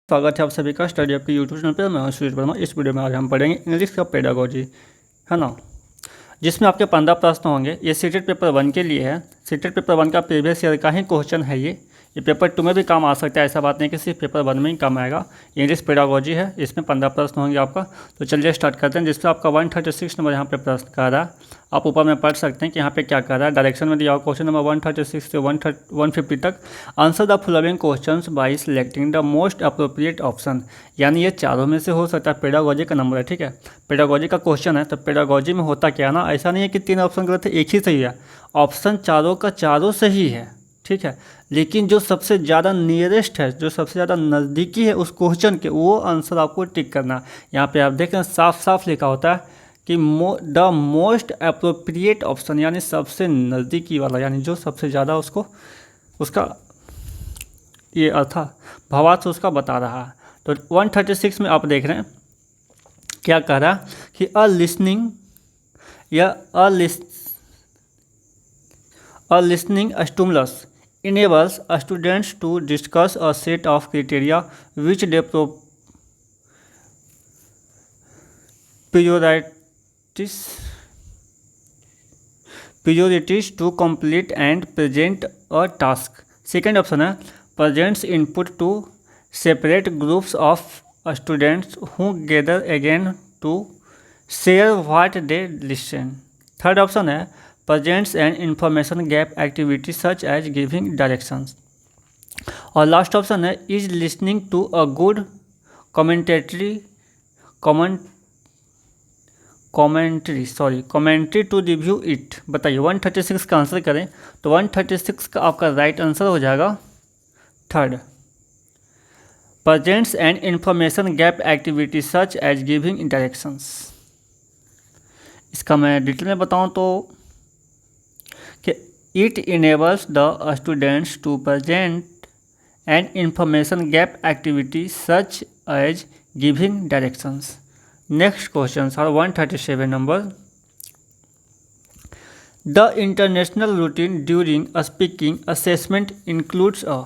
स्वागत है आप सभी का स्टडी आपके यूट्यूब चैनल पर। मैं हूं सुरेश वर्मा। इस वीडियो में आज हम पढ़ेंगे इंग्लिश का पेडागोजी, है ना, जिसमें आपके 15 प्रश्न होंगे। ये सीटेट पेपर 1 के लिए है। सीटेट पेपर 1 का प्रीवियस ईयर का ही क्वेश्चन है। ये पेपर 2 में भी काम आ सकता है, ऐसा बात नहीं कि सिर्फ पेपर 1 में ही काम आएगा। इंग्लिश पेडागोजी है, इसमें 15 प्रश्न होंगे आपका। तो चलिए स्टार्ट करते हैं, जिसमें आपका 136 नंबर यहाँ पे प्रश्न कर रहा है। आप ऊपर में पढ़ सकते हैं कि यहाँ पे क्या कर रहा है। डायरेक्शन में दिया हुआ क्वेश्चन नंबर 136 से 150 तक। Answer the following questions bye selecting the most appropriate option. यानी ये चारों में से हो सकता है। पेडागोजी का नंबर है, ठीक है, पेडागोजी का क्वेश्चन है। तो पेडागोजी में होता क्या है ना, ऐसा नहीं है कि 3 ऑप्शन गलत है, एक ही सही है। ऑप्शन चारों का चारों सही है, ठीक है, लेकिन जो सबसे ज़्यादा नियरेस्ट है, जो सबसे ज़्यादा नज़दीकी है उस क्वेश्चन के, वो आंसर आपको टिक करना। यहाँ पे आप देख रहे हैं साफ साफ लिखा होता है कि द मोस्ट अप्रोप्रिएट ऑप्शन, यानी सबसे नज़दीकी वाला, यानी जो सबसे ज़्यादा उसका ये अर्थ भावार्थ उसका बता रहा है। तो 136 में आप देख रहे हैं क्या कह रहा है कि अ लिसनिंग या अ listening stimulus enables students to discuss a set of criteria which they priorities to complete and present a task. Second option है presents input to separate groups of students who gather again to share what they listen. Third option है presents an information gap activity such as giving directions. और last option है is listening to a good commentary to review it. बताइए 136 का answer करें तो 136 का आपका right answer हो जाएगा third, presents an information gap activity such as giving directions. इसका मैं डिटेल में बताऊं तो कि it enables the students to present an information gap activity such as giving directions. Next questions are 137 number. The international routine during a speaking assessment includes a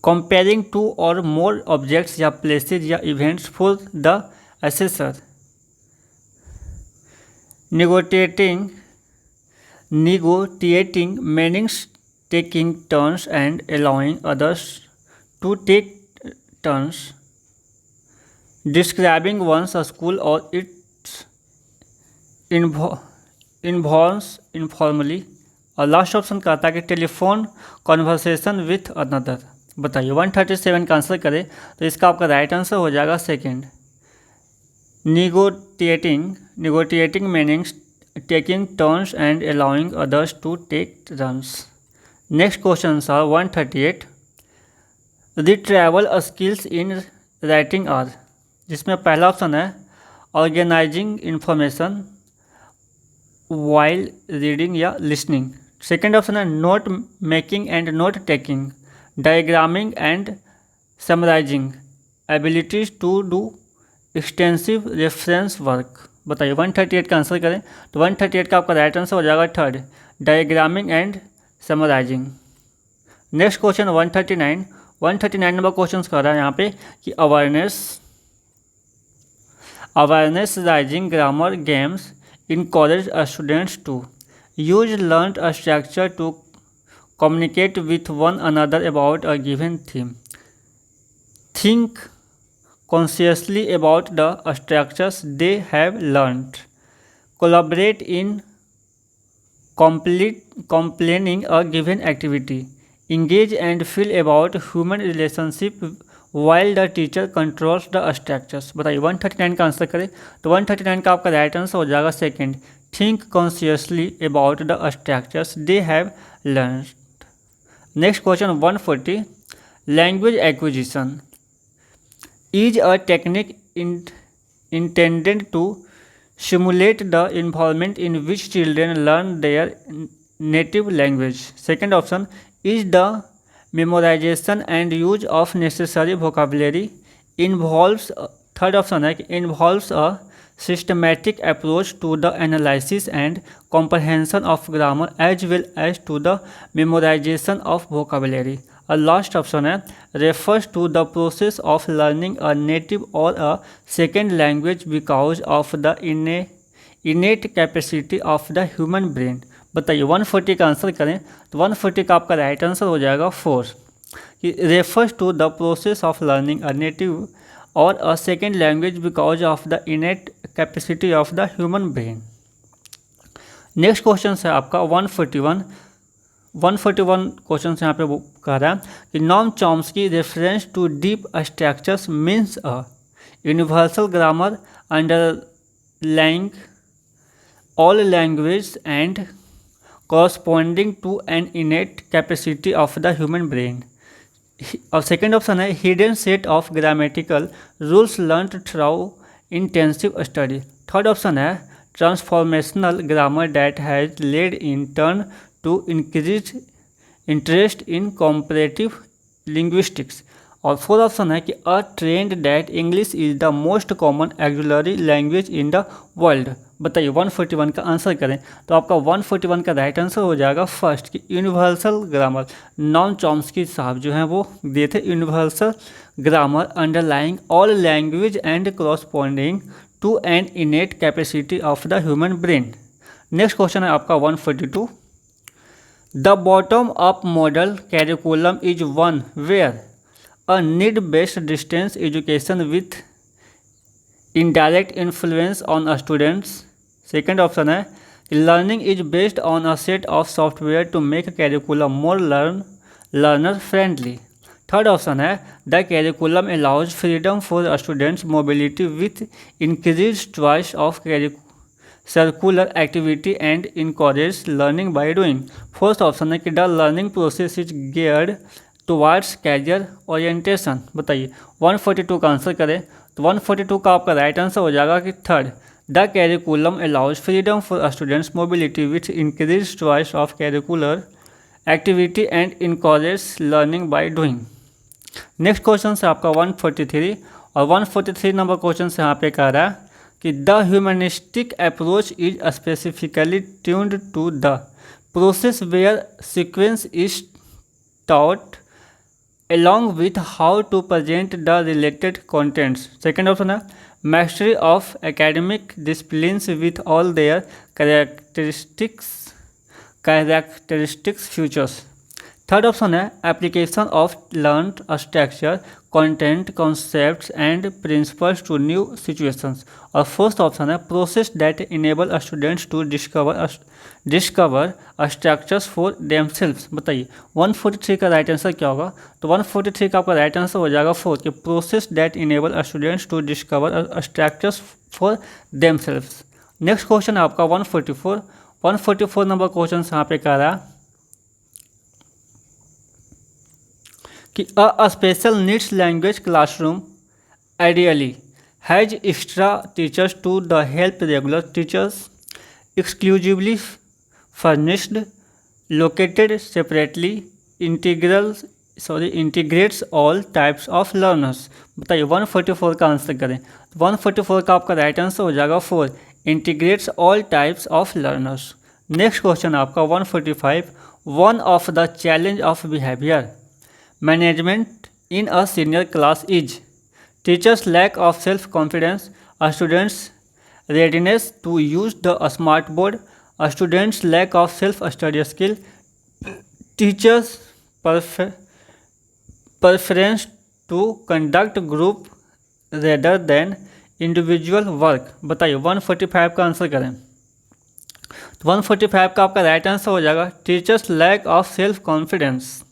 comparing two or more objects या places या events for the assessor, negotiating meanings, taking turns and allowing others to take turns, describing one's school or its involves informally, और last option कहता है कि telephone conversation with another. बताइए 137 का answer करें तो इसका आपका राइट आंसर हो जाएगा second, negotiating meanings, taking turns and allowing others to take turns. Next questions are 138. The travel skills in writing are, जिसमें पहला ऑप्शन है ऑर्गेनाइजिंग इंफॉर्मेशन वाइल रीडिंग या लिसनिंग। सेकेंड ऑप्शन है note making and note taking, diagramming and summarising, abilities to do extensive reference work. बताइए 138 का answer करें तो 138 का आपका राइट आंसर हो जाएगा third, diagramming and summarising. Next question 139 number question कर रहा है यहाँ पे कि awareness raising grammar games encourage students to use learned structure to communicate with one another about a given theme. Think consciously about the structures they have learned. Collaborate in completing a given activity. Engage and feel about human relationship while the teacher controls the structures. बताइए 139 का answer करें तो 139 का आपका right answer हो जाएगा second, think consciously about the structures they have learn. Next question 140. Language acquisition is a technique intended to simulate the environment in which children learn their native language. Second option is the memorization and use of necessary vocabulary. Third option है कि involves a systematic approach to the analysis and comprehension of grammar as well as to the memorization of vocabulary. और last option है refers to the process of learning a native or a second language because of the innate capacity of the human brain. बताइए 140 का answer करें तो 140 का आपका right answer हो जाएगा 4 कि refers to the process of learning a native or a second language because of the innate capacity of the human brain. Next question है आपका 141 क्वेश्चन यहाँ पे वो कह रहा है कि Noam Chomsky reference to deep structures means a universal grammar underlying all language and corresponding to an innate capacity of the human brain। और सेकेंड ऑप्शन है hidden set of grammatical rules learned through intensive study. Third option है transformational grammar that has led in turn to increase interest in comparative linguistics. और fourth option है कि a trend that English is the most common auxiliary language in the world. बताइए 141 का answer करें तो आपका 141 का राइट आंसर हो जाएगा फर्स्ट कि यूनिवर्सल ग्रामर। नॉम चॉम्स्की साहब जो हैं वो दिए थे universal grammar underlying all language and corresponding to an innate capacity of the human brain. Next question है आपका 142 the bottom up model curriculum is one where a need based distance education with indirect influence on students। Second option है learning is based on a set of software to make curriculum more learner friendly. Third option है the curriculum allows freedom for students mobility with increase choice of circular activity and encourage learning by doing. Fourth option है कि the learning process is geared towards career orientation. बताइए 142 का answer करें तो 142 का आपका right answer हो जाएगा कि third the curriculum allows freedom for students mobility with increase choice of curricular activity and encourage learning by doing. Next question से आपका 143 और 143 नंबर क्वेश्चन से यहाँ पे कह रहा है कि the humanistic approach is specifically tuned to the process where sequence is taught along with how to present the related contents। Second option है mastery of academic disciplines with all their characteristics features। Third option है application of learned structure content concepts and principles to new situations. और fourth option है process that enable students to discover structures for themselves. बताइए 143 का right answer क्या होगा तो 143 का आपका राइट आंसर हो जाएगा फोर्थ कि process that enable students to discover structures for themselves. Next question है आपका 144 नंबर क्वेश्चन यहाँ पे कह रहा है कि a special needs language classroom ideally has extra teachers to the help regular teachers exclusively furnished located separately integrates all types of learners. बताइए 144 का आंसर करें 144 का आपका राइट आंसर हो जाएगा 4 integrates all types of learners. Next question आपका 145 one of the challenge of behaviour management in a senior class is teachers lack of self confidence students readiness to use the smart board students lack of self study skill teachers preference to conduct group rather than individual work. बताइए 145 का answer करें तो 145 का आपका right answer हो जाएगा teachers lack of self confidence.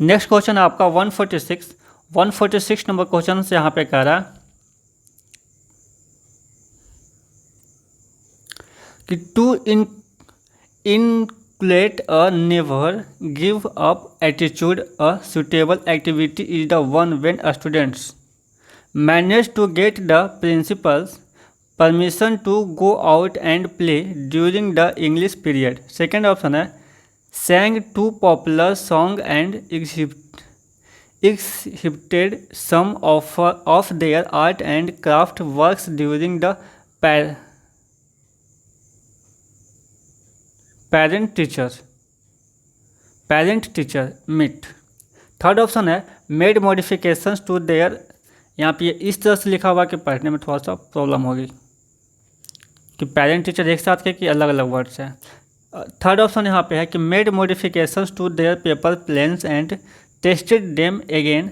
Next question है आपका 146 नंबर क्वेश्चन से यहाँ पे कह रहा है कि to inculcate a never give up attitude a suitable activity is the one when students manage to get the principal's permission to go out and play during the English period. Second option है sang two popular songs and exhibited some of their art and craft works during the parent-teacher parent teacher meet. Third option है made modifications to their, यहाँ पे इस तरह से लिखा हुआ कि पढ़ने में थोड़ा सा प्रॉब्लम होगी कि पेरेंट टीचर एक साथ के कि अलग अलग वर्ड्स हैं। थर्ड ऑप्शन यहाँ पे है कि made modifications to their paper plans and tested them again,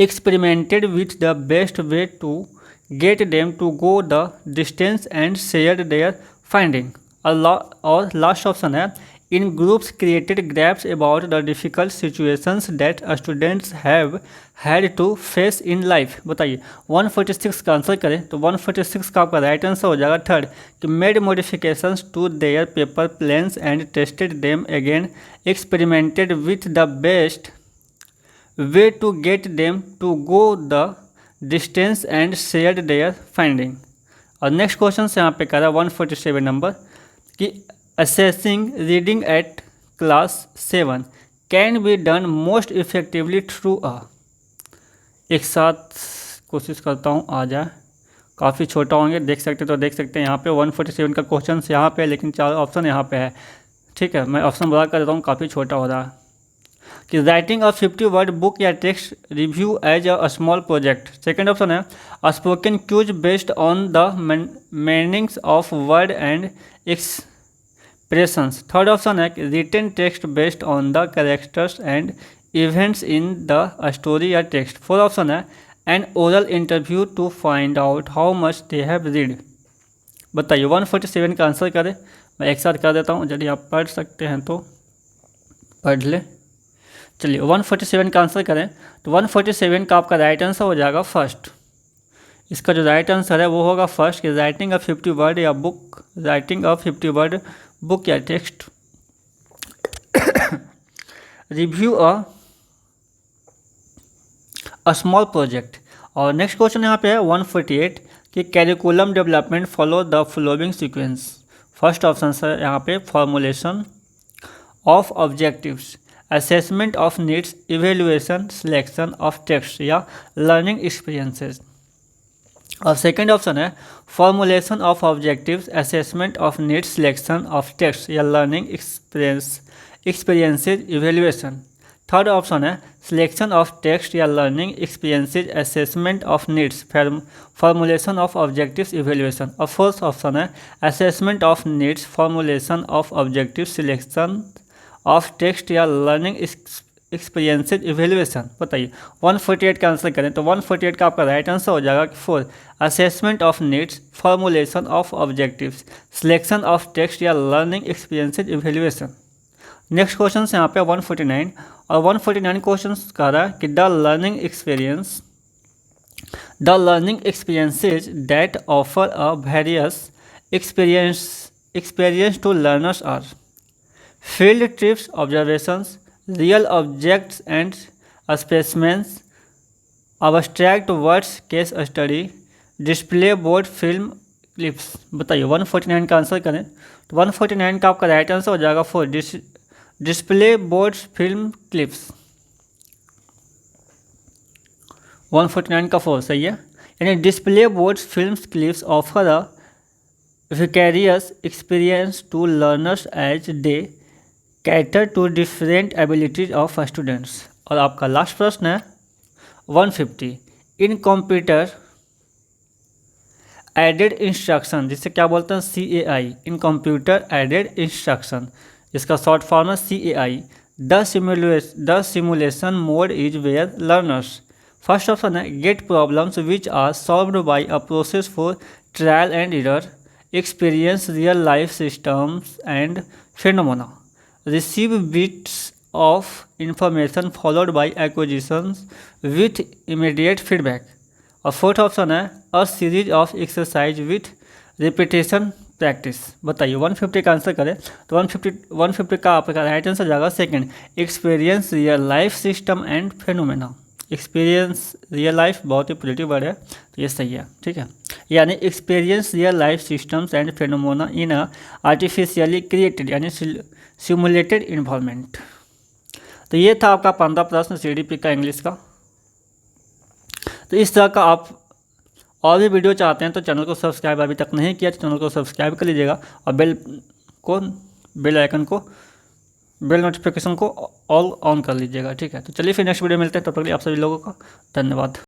experimented with the best way to get them to go the distance and share their finding. और लास्ट ऑप्शन है in groups created graphs about the difficult situations that students have had to face in life. बताइए 146 का answer करें तो 146 का आपका right answer हो जाएगा थर्ड कि made modifications to their paper plans and tested them again, experimented with the best way to get them to go the distance and shared their finding. और नेक्स्ट क्वेश्चन से यहाँ पे कह रहा है 147 नंबर कि assessing reading at class 7 can be done most effectively through a, एक साथ कोशिश करता हूँ आ जाए, काफ़ी छोटा होंगे, देख सकते तो देख सकते हैं यहाँ पे 147 का क्वेश्चन यहाँ पे है लेकिन 4 ऑप्शन यहाँ पे है। ठीक है, मैं ऑप्शन बड़ा कर देता हूँ, काफ़ी छोटा हो रहा है कि राइटिंग अ 50 वर्ड बुक या text review as a small project. Second option है a spoken cues based on the meanings of word and expressions. Third option है written text based on the characters and events in the story या text. Fourth option है an oral interview to find out how much they have read. बताइए 147 का answer करें, मैं एक साथ कर देता हूँ, यदि आप पढ़ सकते हैं तो पढ़ ले। चलिए 147 का आंसर करें तो 147 का आपका राइट आंसर हो जाएगा फर्स्ट। इसका जो राइट आंसर है वो होगा फर्स्ट कि राइटिंग अ 50 वर्ड या book, writing a 50 word book या text review a small project. और नेक्स्ट क्वेश्चन यहाँ पे है 148 कि curriculum development follow the following sequence. First option है यहाँ पे formulation of objectives, assessment of needs, evaluation, selection of text या लर्निंग एक्सपीरियंसेस। और सेकेंड ऑप्शन है formulation of objectives, assessment of needs, selection of text या learning experiences, evaluation. Third option है selection of text या learning experiences, assessment of needs, formulation of objectives, evaluation. और fourth option है assessment of needs, formulation of objectives, selection of text या learning experiences, evaluation. बताइए 148 का answer करें तो 148 का आपका राइट आंसर हो जाएगा कि four assessment of needs, formulation of objectives, selection of text या learning experiences, evaluation. Next question से यहाँ पे 149 और 149 क्वेश्चन कह रहा है कि the learning experiences that offer a various experience to learners are field trips, observations, real objects and specimens, abstract words, case study, display board, film clips. बताइए 149 का आंसर करें तो 149 का आपका राइट आंसर हो जाएगा four display boards, film clips. 149 का four सही है, यानी display boards, film clips offer a vicarious experience to learners as they cater to different abilities of students. और आपका लास्ट प्रश्न है 150 इन कंप्यूटर एडेड इंस्ट्रक्शन, जिसे क्या बोलते हैं CAI, in computer aided instruction, इसका शॉर्ट फॉर्म है CAI। The simulation mode is where learners. First option है get problems which are solved by a process for trial and error, experience real life systems and phenomena, receive bits of information followed by acquisitions with immediate feedback। और fourth option है a series of exercise with repetition practice। बताइए 150 का answer करें तो 150 का आपका right answer जाएगा second experience real life system and phenomena. Experience real life बहुत ही पॉजिटिव वर्ड है तो ये सही है। ठीक है, यानी experience real life systems and phenomena in a artificially created यानी सिमुलेटेड इन्वायरमेंट। तो ये था आपका 15 प्रश्न CDP का इंग्लिश का। तो इस तरह का आप और भी वीडियो चाहते हैं तो चैनल को सब्सक्राइब अभी तक नहीं किया तो चैनल को सब्सक्राइब कर लीजिएगा और बेल आइकन को बेल नोटिफिकेशन को ऑल ऑन कर लीजिएगा, ठीक है। तो चलिए फिर नेक्स्ट वीडियो मिलते हैं, तब तक के लिए आप सभी लोगों का धन्यवाद।